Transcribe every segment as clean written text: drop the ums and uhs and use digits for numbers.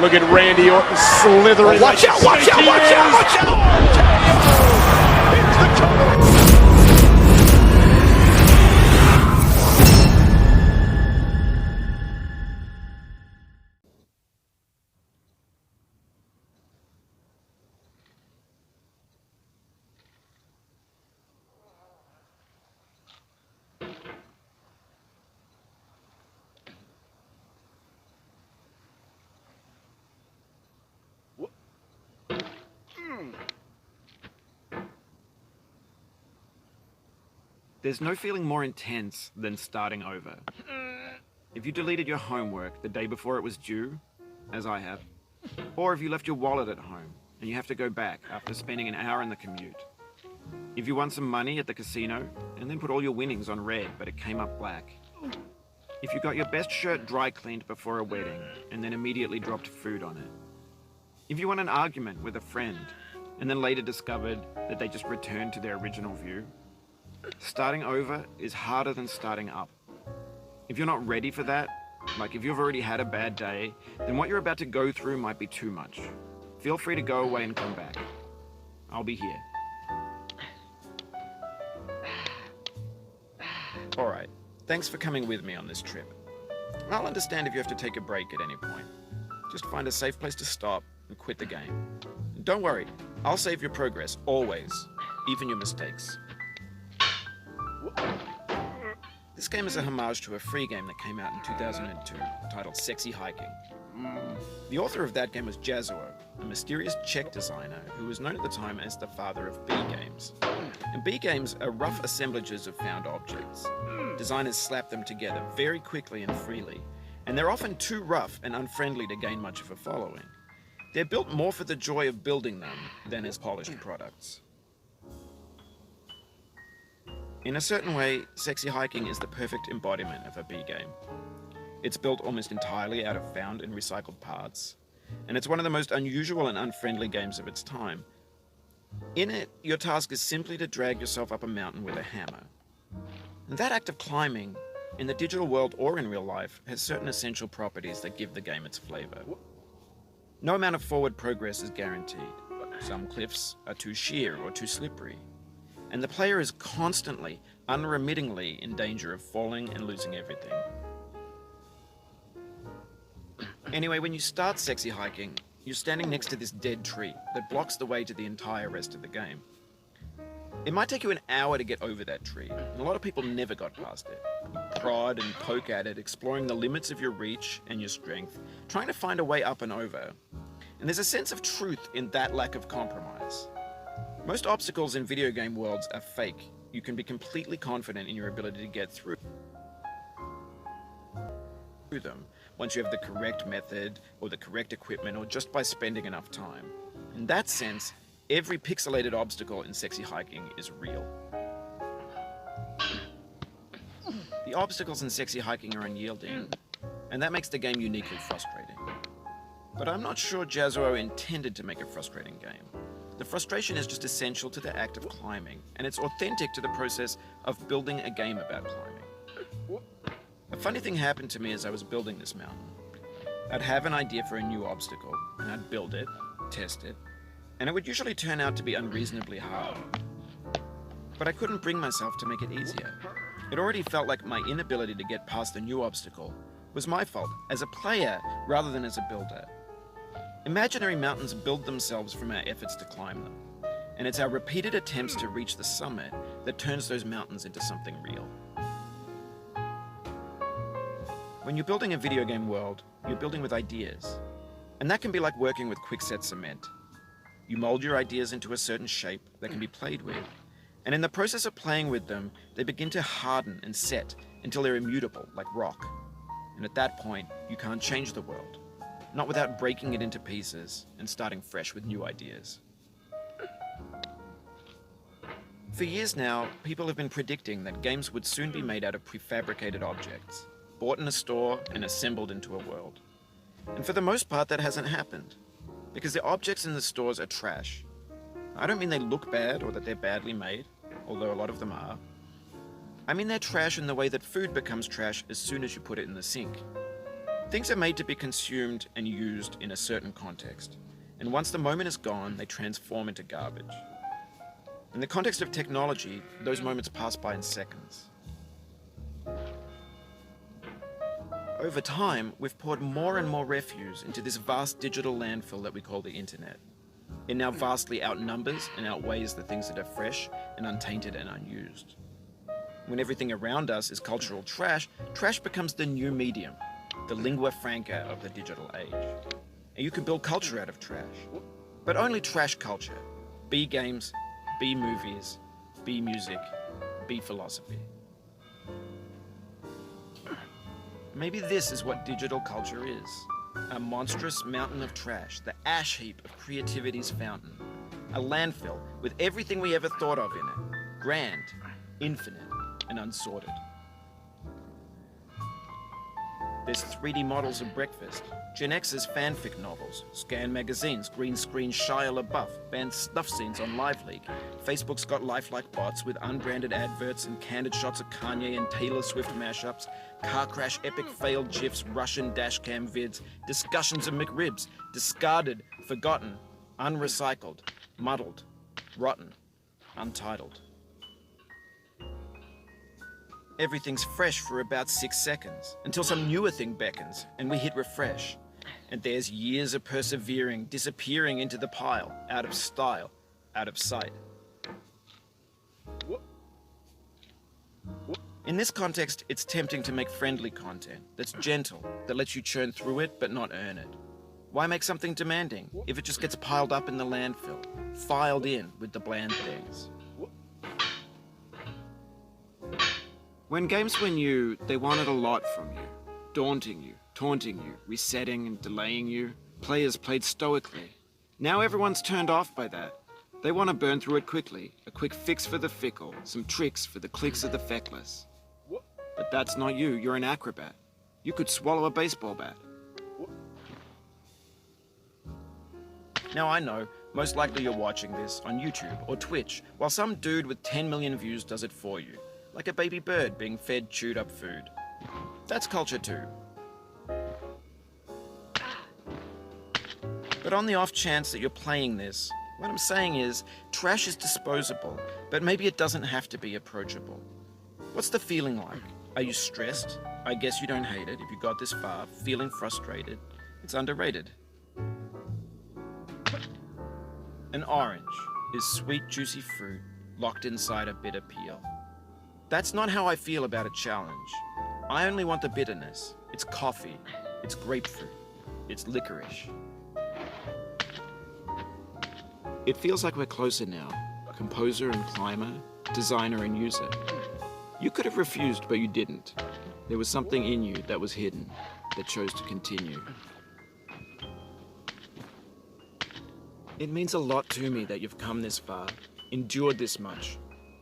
Look at Randy Orton slithering. Oh, watch out, watch out, watch out, watch out! R.K.O. It's the cover. There's no feeling more intense than starting over. If you deleted your homework the day before it was due, as I have, or if you left your wallet at home and you have to go back after spending an hour in the commute. If you won some money at the casino and then put all your winnings on red but it came up black. If you got your best shirt dry cleaned before a wedding and then immediately dropped food on it. If you won an argument with a friend and then later discovered that they just returned to their original view. Starting over is harder than starting up. If you're not ready for that, like if you've already had a bad day, then what you're about to go through might be too much. Feel free to go away and come back. I'll be here. Alright, thanks for coming with me on this trip. I'll understand if you have to take a break at any point. Just find a safe place to stop and quit the game. And don't worry, I'll save your progress, always, even your mistakes. This game is a homage to a free game that came out in 2002, titled Sexy Hiking. The author of that game was R.K.O, a mysterious Czech designer who was known at the time as the father of B games. And B games are rough assemblages of found objects. Designers slap them together very quickly and freely, and they're often too rough and unfriendly to gain much of a following. They're built more for the joy of building them than as polished products. In a certain way, Sexy Hiking is the perfect embodiment of a B game. It's built almost entirely out of found and recycled parts, and it's one of the most unusual and unfriendly games of its time. In it, your task is simply to drag yourself up a mountain with a hammer. And that act of climbing, in the digital world or in real life, has certain essential properties that give the game its flavor. No amount of forward progress is guaranteed. Some cliffs are too sheer or too slippery. And the player is constantly, unremittingly in danger of falling and losing everything. Anyway, when you start Sexy Hiking, you're standing next to this dead tree that blocks the way to the entire rest of the game. It might take you an hour to get over that tree, and a lot of people never got past it. You prod and poke at it, exploring the limits of your reach and your strength, trying to find a way up and over. And there's a sense of truth in that lack of compromise. Most obstacles in video game worlds are fake. You can be completely confident in your ability to get through them once you have the correct method or the correct equipment or just by spending enough time. In that sense, every pixelated obstacle in Sexy Hiking is real. The obstacles in Sexy Hiking are unyielding, and that makes the game uniquely frustrating. But I'm not sure R.K.O intended to make a frustrating game. The frustration is just essential to the act of climbing, and it's authentic to the process of building a game about climbing. A funny thing happened to me as I was building this mountain. I'd have an idea for a new obstacle, and I'd build it, test it, and it would usually turn out to be unreasonably hard. But I couldn't bring myself to make it easier. It already felt like my inability to get past the new obstacle was my fault as a player rather than as a builder. Imaginary mountains build themselves from our efforts to climb them, and it's our repeated attempts to reach the summit that turns those mountains into something real. When you're building a video game world, you're building with ideas, and that can be like working with quickset cement. You mold your ideas into a certain shape that can be played with, and in the process of playing with them, they begin to harden and set until they're immutable, like rock. And at that point, you can't change the world. Not without breaking it into pieces and starting fresh with new ideas. For years now, people have been predicting that games would soon be made out of prefabricated objects, bought in a store and assembled into a world. And for the most part, that hasn't happened, because the objects in the stores are trash. I don't mean they look bad or that they're badly made, although a lot of them are. I mean they're trash in the way that food becomes trash as soon as you put it in the sink. Things are made to be consumed and used in a certain context, and once the moment is gone, they transform into garbage. In the context of technology, those moments pass by in seconds. Over time, we've poured more and more refuse into this vast digital landfill that we call the internet. It now vastly outnumbers and outweighs the things that are fresh and untainted and unused. When everything around us is cultural trash, trash becomes the new medium, the lingua franca of the digital age. And you can build culture out of trash, but only trash culture. Be games, be movies, be music, be philosophy. Maybe this is what digital culture is. A monstrous mountain of trash, the ash heap of creativity's fountain. A landfill with everything we ever thought of in it. Grand, infinite, and unsorted. There's 3D models of breakfast, Gen X's fanfic novels, scan magazines, green screen Shia LaBeouf, banned snuff scenes on Live League. Facebook's got lifelike bots with unbranded adverts and candid shots of Kanye and Taylor Swift mashups, car crash epic failed GIFs, Russian dashcam vids, discussions of McRibs, discarded, forgotten, unrecycled, muddled, rotten, untitled. Everything's fresh for about 6 seconds, until some newer thing beckons, and we hit refresh. And there's years of persevering, disappearing into the pile, out of style, out of sight. In this context, it's tempting to make friendly content that's gentle, that lets you churn through it but not earn it. Why make something demanding if it just gets piled up in the landfill, filed in with the bland things? When games were new, they wanted a lot from you. Daunting you, taunting you, resetting and delaying you. Players played stoically. Now everyone's turned off by that. They want to burn through it quickly. A quick fix for the fickle, some tricks for the clicks of the feckless. But that's not you, you're an acrobat. You could swallow a baseball bat. Now I know, most likely you're watching this on YouTube or Twitch, while some dude with 10 million views does it for you. Like a baby bird being fed chewed up food. That's culture too. But on the off chance that you're playing this, what I'm saying is, trash is disposable, but maybe it doesn't have to be approachable. What's the feeling like? Are you stressed? I guess you don't hate it if you got this far, feeling frustrated. It's underrated. An orange is sweet, juicy fruit locked inside a bitter peel. That's not how I feel about a challenge. I only want the bitterness. It's coffee. It's grapefruit. It's licorice. It feels like we're closer now. Composer and climber, designer and user. You could have refused, but you didn't. There was something in you that was hidden, that chose to continue. It means a lot to me that you've come this far, endured this much.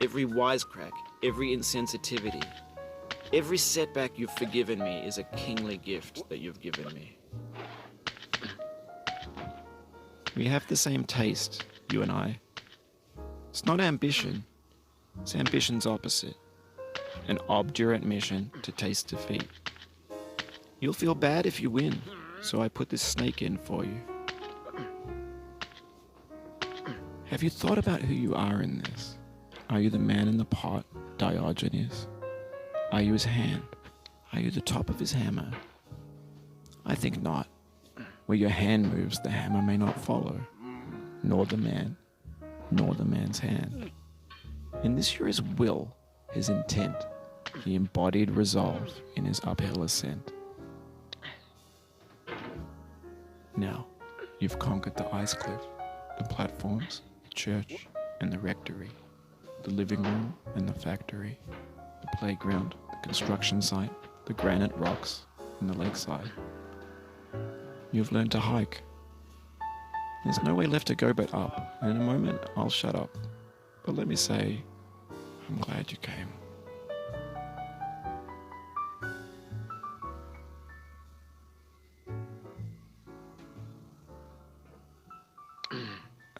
Every wisecrack, every insensitivity, every setback you've forgiven me is a kingly gift that you've given me. We have the same taste, you and I. It's not ambition, it's ambition's opposite. An obdurate mission to taste defeat. You'll feel bad if you win, so I put this snake in for you. Have you thought about who you are in this? Are you the man in the pot, Diogenes? Are you his hand? Are you the top of his hammer? I think not. Where your hand moves, the hammer may not follow, nor the man, nor the man's hand. And this you're his will, his intent, the embodied resolve in his uphill ascent. Now, you've conquered the ice cliff, the platforms, the church, and the rectory. The living room and the factory, the playground, the construction site, the granite rocks, and the lakeside. You've learned to hike. There's no way left to go but up, and in a moment I'll shut up. But let me say, I'm glad you came.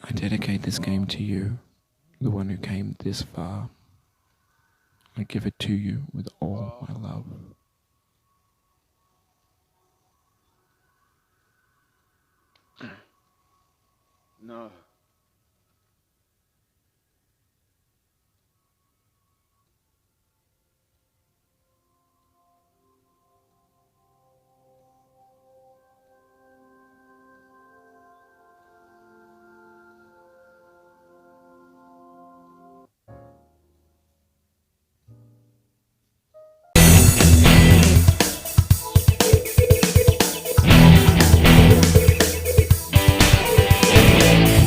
I dedicate this game to you. The one who came this far. I give it to you with all my love. No.